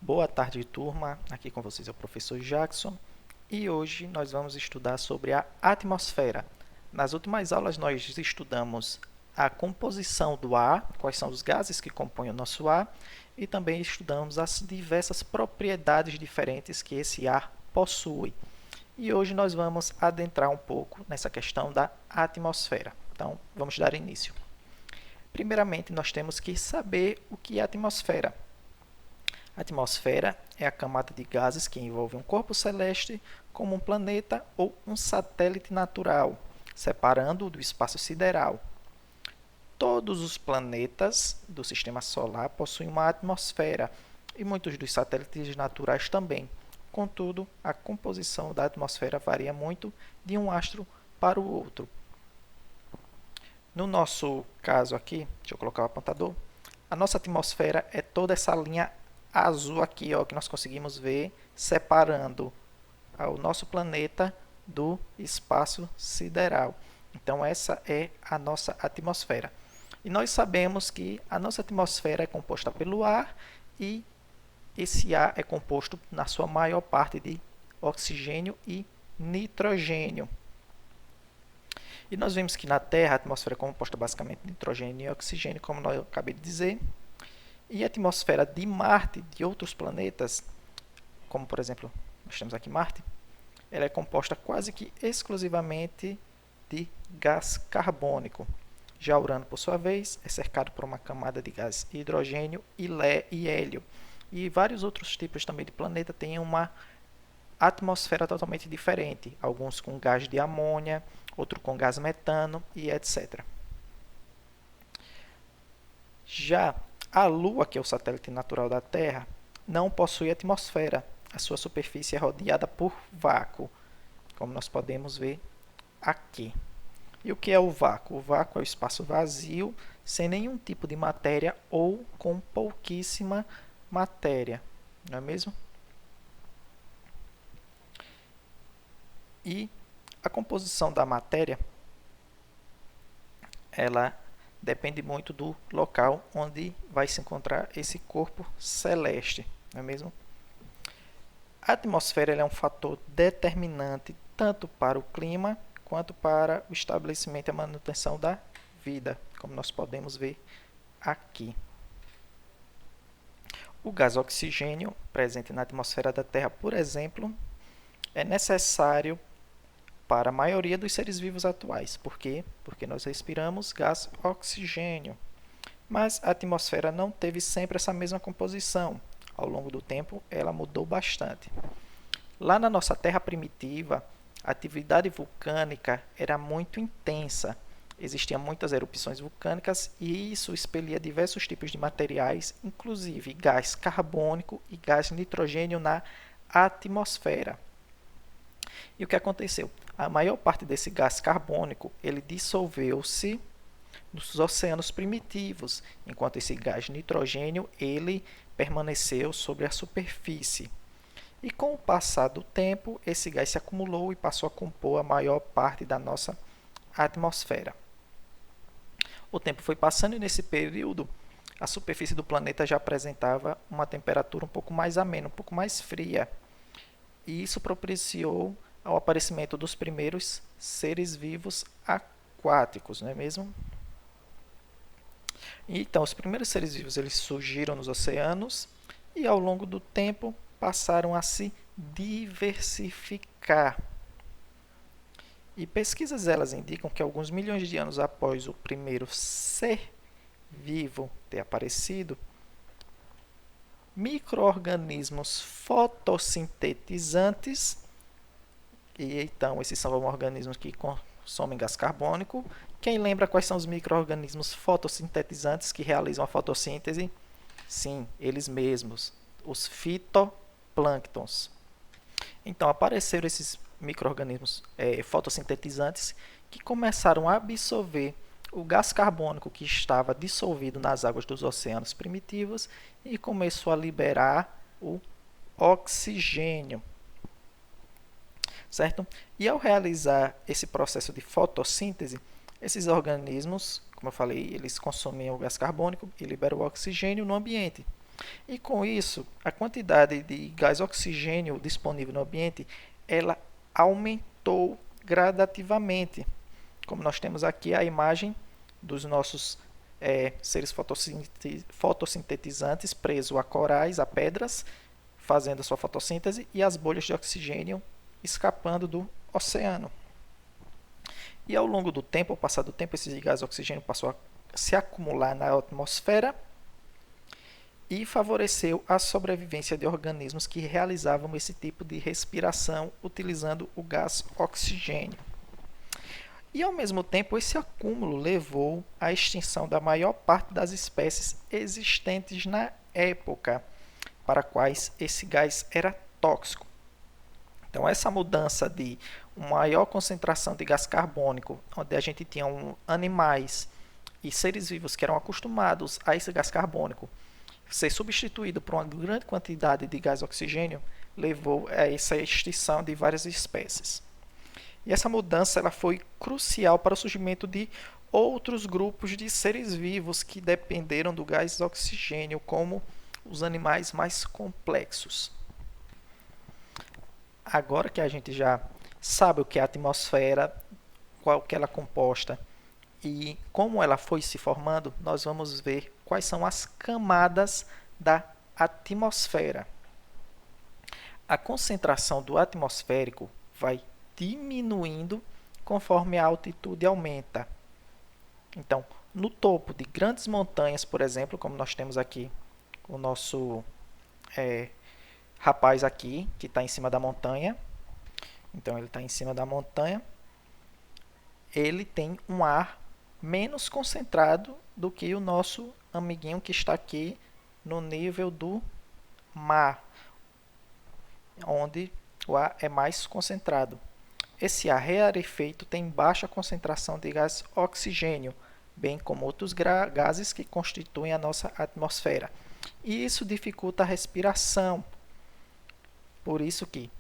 Boa tarde, turma. Aqui com vocês é o professor Jackson e hoje nós vamos estudar sobre a atmosfera. Nas últimas aulas nós estudamos a composição do ar, quais são os gases que compõem o nosso ar, e também estudamos as diversas propriedades diferentes que esse ar possui. E hoje nós vamos adentrar um pouco nessa questão da atmosfera. Então, vamos dar início. Primeiramente, nós temos que saber o que é a atmosfera. A atmosfera é a camada de gases que envolve um corpo celeste, como um planeta ou um satélite natural, separando-o do espaço sideral. Todos os planetas do Sistema Solar possuem uma atmosfera, e muitos dos satélites naturais também. Contudo, a composição da atmosfera varia muito de um astro para o outro. No nosso caso aqui, deixa eu colocar o apontador, a nossa atmosfera é toda essa linha azul aqui, ó, que nós conseguimos ver separando o nosso planeta do espaço sideral. Então, essa é a nossa atmosfera. E nós sabemos que a nossa atmosfera é composta pelo ar e esse ar é composto, na sua maior parte, de oxigênio e nitrogênio. E nós vemos que na Terra a atmosfera é composta basicamente de nitrogênio e oxigênio, como eu acabei de dizer. E a atmosfera de Marte, de outros planetas, como por exemplo, nós temos aqui Marte, ela é composta quase que exclusivamente de gás carbônico. Já Urano, por sua vez, é cercado por uma camada de gás hidrogênio e hélio. E vários outros tipos também de planeta têm uma atmosfera totalmente diferente, alguns com gás de amônia, outros com gás metano e etc. Já a Lua, que é o satélite natural da Terra, não possui atmosfera. A sua superfície é rodeada por vácuo, como nós podemos ver aqui. E o que é o vácuo? O vácuo é o espaço vazio, sem nenhum tipo de matéria ou com pouquíssima matéria, não é mesmo? E a composição da matéria, ela depende muito do local onde vai se encontrar esse corpo celeste, não é mesmo? A atmosfera é um fator determinante tanto para o clima quanto para o estabelecimento e a manutenção da vida, como nós podemos ver aqui. O gás oxigênio, presente na atmosfera da Terra, por exemplo, é necessário para a maioria dos seres vivos atuais. Por quê? Porque nós respiramos gás oxigênio. Mas a atmosfera não teve sempre essa mesma composição. Ao longo do tempo, ela mudou bastante. Lá na nossa Terra primitiva, a atividade vulcânica era muito intensa. Existiam muitas erupções vulcânicas e isso expelia diversos tipos de materiais, inclusive gás carbônico e gás nitrogênio na atmosfera. E o que aconteceu? A maior parte desse gás carbônico ele dissolveu-se nos oceanos primitivos, enquanto esse gás nitrogênio ele permaneceu sobre a superfície. E com o passar do tempo, esse gás se acumulou e passou a compor a maior parte da nossa atmosfera. O tempo foi passando e nesse período a superfície do planeta já apresentava uma temperatura um pouco mais amena, um pouco mais fria. E isso propiciou ao aparecimento dos primeiros seres vivos aquáticos, não é mesmo? Então, os primeiros seres vivos eles surgiram nos oceanos e ao longo do tempo passaram a se diversificar. E pesquisas elas indicam que alguns milhões de anos após o primeiro ser vivo ter aparecido, micro-organismos fotossintetizantes, e então esses são organismos que consomem gás carbônico. Quem lembra quais são os micro-organismos fotossintetizantes que realizam a fotossíntese? Sim, eles mesmos, os fitoplânctons. Então apareceram esses micro-organismos fotossintetizantes que começaram a absorver o gás carbônico que estava dissolvido nas águas dos oceanos primitivos e começou a liberar o oxigênio. Certo? E ao realizar esse processo de fotossíntese, esses organismos, como eu falei, eles consomem o gás carbônico e liberam o oxigênio no ambiente. E com isso, a quantidade de gás oxigênio disponível no ambiente, ela aumentou gradativamente. Como nós temos aqui a imagem dos nossos seres fotossintetizantes presos a corais, a pedras, fazendo a sua fotossíntese, e as bolhas de oxigênio escapando do oceano. E ao longo do tempo, ao passar do tempo, esse gás oxigênio passou a se acumular na atmosfera e favoreceu a sobrevivência de organismos que realizavam esse tipo de respiração utilizando o gás oxigênio. E ao mesmo tempo, esse acúmulo levou à extinção da maior parte das espécies existentes na época, para quais esse gás era tóxico. Então, essa mudança de uma maior concentração de gás carbônico, onde a gente tinha animais e seres vivos que eram acostumados a esse gás carbônico, ser substituído por uma grande quantidade de gás oxigênio, levou a essa extinção de várias espécies. E essa mudança ela foi crucial para o surgimento de outros grupos de seres vivos que dependeram do gás oxigênio, como os animais mais complexos. Agora que a gente já sabe o que é a atmosfera, qual que ela é composta e como ela foi se formando, nós vamos ver quais são as camadas da atmosfera. A concentração do atmosférico vai diminuindo conforme a altitude aumenta. Então, no topo de grandes montanhas, por exemplo, como nós temos aqui o nosso rapaz aqui, que está em cima da montanha. Então, ele está em cima da montanha. Ele tem um ar menos concentrado do que o nosso amiguinho que está aqui no nível do mar, onde o ar é mais concentrado. Esse ar rarefeito tem baixa concentração de gás oxigênio, bem como outros gases que constituem a nossa atmosfera. E isso dificulta a respiração. Por isso que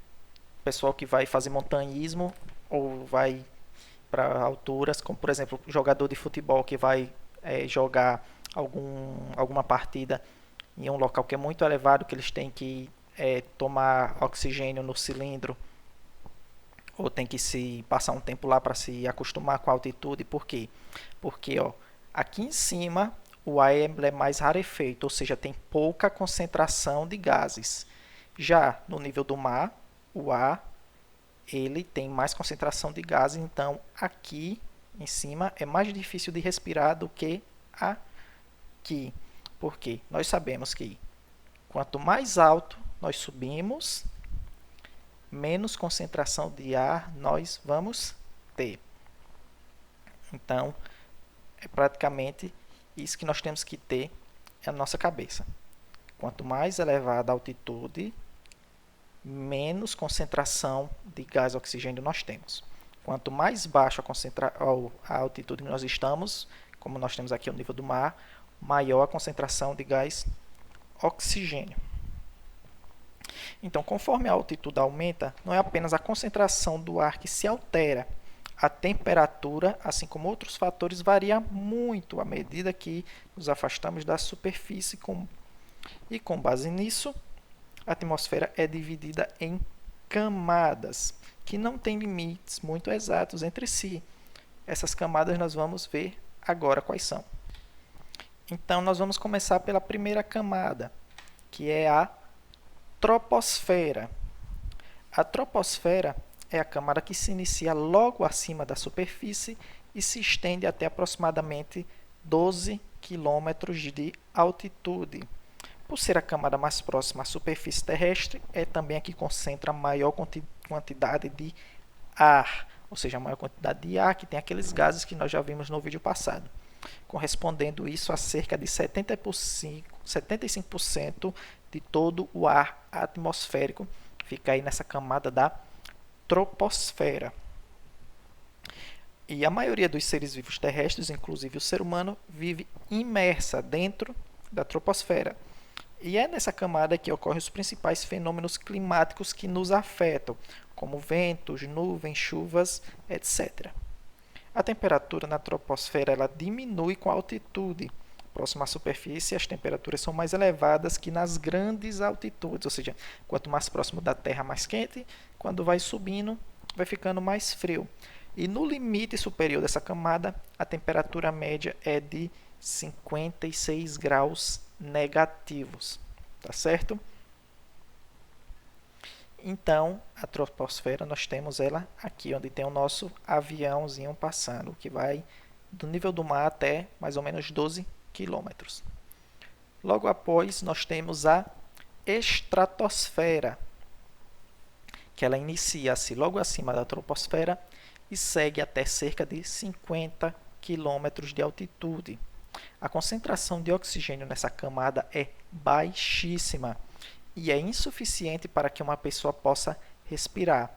o pessoal que vai fazer montanhismo ou vai para alturas, como por exemplo o jogador de futebol que vai jogar alguma partida em um local que é muito elevado, que eles têm que tomar oxigênio no cilindro, ou tem que se passar um tempo lá para se acostumar com a altitude. Por quê? Porque aqui em cima o ar é mais rarefeito, ou seja, tem pouca concentração de gases. Já no nível do mar, o ar ele tem mais concentração de gases, então aqui em cima é mais difícil de respirar do que aqui. Porque nós sabemos que quanto mais alto nós subimos, menos concentração de ar nós vamos ter. Então, é praticamente isso que nós temos que ter na nossa cabeça. Quanto mais elevada a altitude, menos concentração de gás oxigênio nós temos. Quanto mais baixa a altitude que nós estamos, como nós temos aqui o nível do mar, maior a concentração de gás oxigênio. Então, conforme a altitude aumenta, não é apenas a concentração do ar que se altera, a temperatura, assim como outros fatores, varia muito à medida que nos afastamos da superfície. E com base nisso, a atmosfera é dividida em camadas, que não têm limites muito exatos entre si. Essas camadas nós vamos ver agora quais são. Então, nós vamos começar pela primeira camada, que é a troposfera. A troposfera é a camada que se inicia logo acima da superfície e se estende até aproximadamente 12 km de altitude. Por ser a camada mais próxima à superfície terrestre, é também a que concentra a maior quantidade de ar, ou seja, a maior quantidade de ar, que tem aqueles gases que nós já vimos no vídeo passado, correspondendo isso a cerca de 75% de todo o ar atmosférico, fica aí nessa camada da troposfera. E a maioria dos seres vivos terrestres, inclusive o ser humano, vive imersa dentro da troposfera. E é nessa camada que ocorrem os principais fenômenos climáticos que nos afetam, como ventos, nuvens, chuvas, etc. A temperatura na troposfera ela diminui com a altitude, Próximo à superfície, as temperaturas são mais elevadas que nas grandes altitudes, ou seja, quanto mais próximo da Terra, mais quente, quando vai subindo, vai ficando mais frio. E no limite superior dessa camada, a temperatura média é de 56 graus negativos, tá certo? Então, a troposfera, nós temos ela aqui, onde tem o nosso aviãozinho passando, que vai do nível do mar até mais ou menos 12 quilômetros. Logo após, nós temos a estratosfera, que ela inicia-se logo acima da troposfera e segue até cerca de 50 quilômetros de altitude. A concentração de oxigênio nessa camada é baixíssima e é insuficiente para que uma pessoa possa respirar.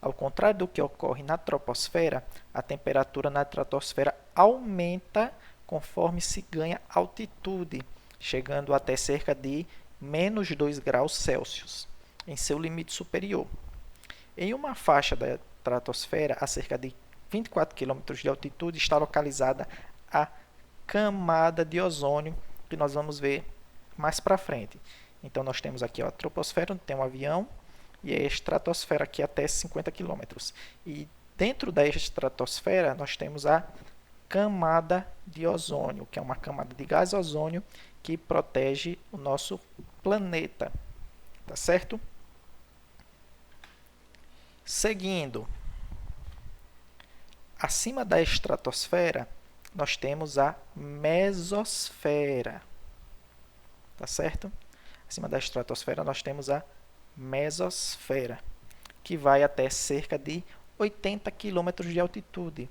Ao contrário do que ocorre na troposfera, a temperatura na estratosfera aumenta conforme se ganha altitude, chegando até cerca de menos 2 graus Celsius, em seu limite superior. Em uma faixa da estratosfera, a cerca de 24 km de altitude, está localizada a camada de ozônio, que nós vamos ver mais para frente. Então, nós temos aqui a troposfera, onde tem um avião, e a estratosfera aqui até 50 km. E dentro da estratosfera, nós temos a camada de ozônio, que é uma camada de gás ozônio que protege o nosso planeta. Tá certo? Seguindo, acima da estratosfera, nós temos a mesosfera. Tá certo? Acima da estratosfera, nós temos a mesosfera, que vai até cerca de 80 km de altitude.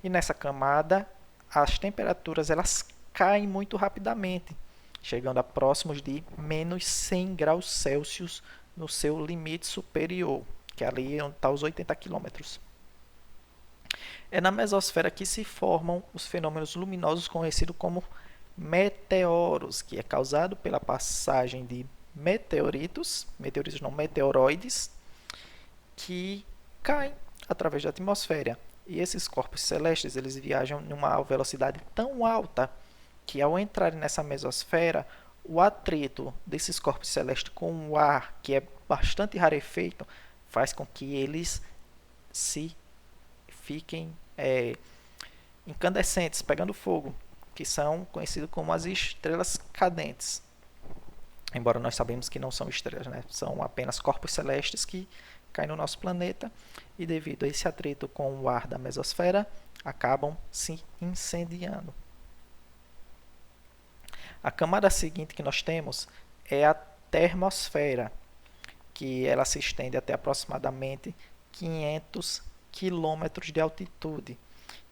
E nessa camada, as temperaturas elas caem muito rapidamente, chegando a próximos de menos 100 graus Celsius no seu limite superior, que é ali onde está os 80 km. É na mesosfera que se formam os fenômenos luminosos conhecidos como meteoros, que é causado pela passagem de meteoritos não, meteoroides, que caem através da atmosfera. E esses corpos celestes, eles viajam em uma velocidade tão alta que ao entrarem nessa mesosfera, o atrito desses corpos celestes com o ar, que é bastante rarefeito, faz com que eles se fiquem incandescentes, pegando fogo, que são conhecidos como as estrelas cadentes. Embora nós sabemos que não são estrelas, né? São apenas corpos celestes que caem no nosso planeta e devido a esse atrito com o ar da mesosfera, acabam se incendiando. A camada seguinte que nós temos é a termosfera, que ela se estende até aproximadamente 500 quilômetros de altitude.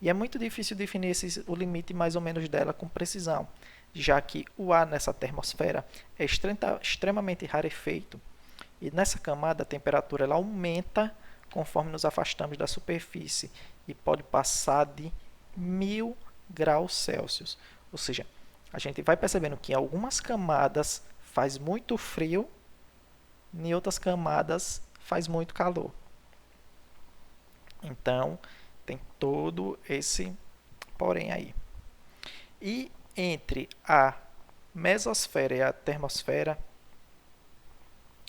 E é muito difícil definir o limite mais ou menos dela com precisão, já que o ar nessa termosfera é extremamente rarefeito. E nessa camada a temperatura ela aumenta conforme nos afastamos da superfície e pode passar de 1000 graus Celsius. Ou seja, a gente vai percebendo que em algumas camadas faz muito frio, em outras camadas faz muito calor. Então, tem todo esse porém aí. E entre a mesosfera e a termosfera,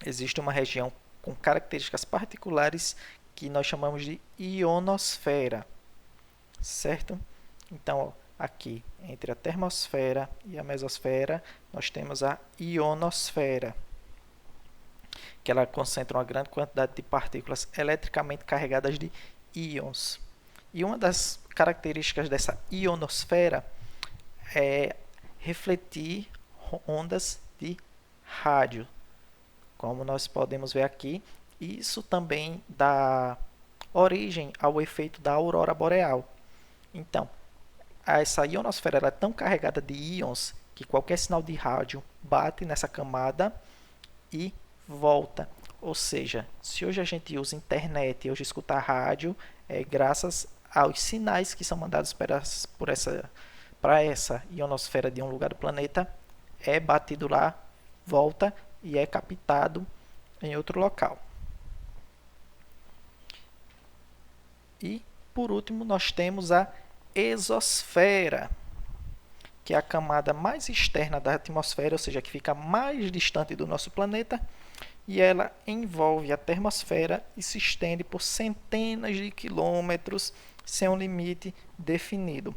existe uma região com características particulares que nós chamamos de ionosfera, certo? Então, aqui, entre a termosfera e a mesosfera, nós temos a ionosfera, que ela concentra uma grande quantidade de partículas eletricamente carregadas de íons. E uma das características dessa ionosfera é refletir ondas de rádio, como nós podemos ver aqui. Isso também dá origem ao efeito da aurora boreal. Então, essa ionosfera ela é tão carregada de íons que qualquer sinal de rádio bate nessa camada e volta. Ou seja, se hoje a gente usa internet e hoje escuta rádio, é graças aos sinais que são mandados para essa ionosfera de um lugar do planeta, é batido lá, volta e é captado em outro local. E, por último, nós temos a exosfera, que é a camada mais externa da atmosfera, ou seja, que fica mais distante do nosso planeta, e ela envolve a termosfera e se estende por centenas de quilômetros sem um limite definido.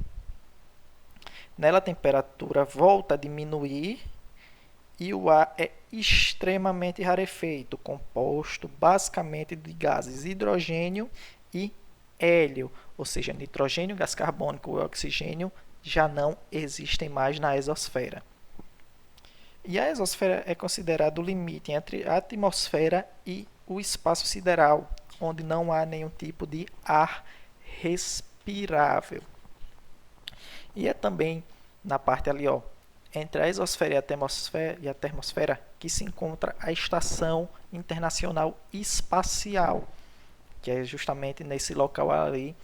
Nela a temperatura volta a diminuir e o ar é extremamente rarefeito, composto basicamente de gases hidrogênio e hélio, ou seja, nitrogênio, gás carbônico e oxigênio já não existem mais na exosfera. E a exosfera é considerado o limite entre a atmosfera e o espaço sideral, onde não há nenhum tipo de ar respirável. E é também na parte ali, ó, entre a exosfera e a termosfera, que se encontra a Estação Internacional Espacial, que é justamente nesse local ali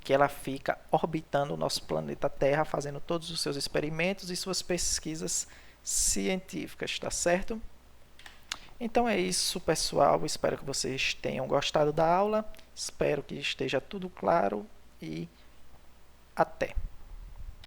que ela fica orbitando o nosso planeta Terra, fazendo todos os seus experimentos e suas pesquisas científicas, tá certo? Então é isso, pessoal. Espero que vocês tenham gostado da aula. Espero que esteja tudo claro e até!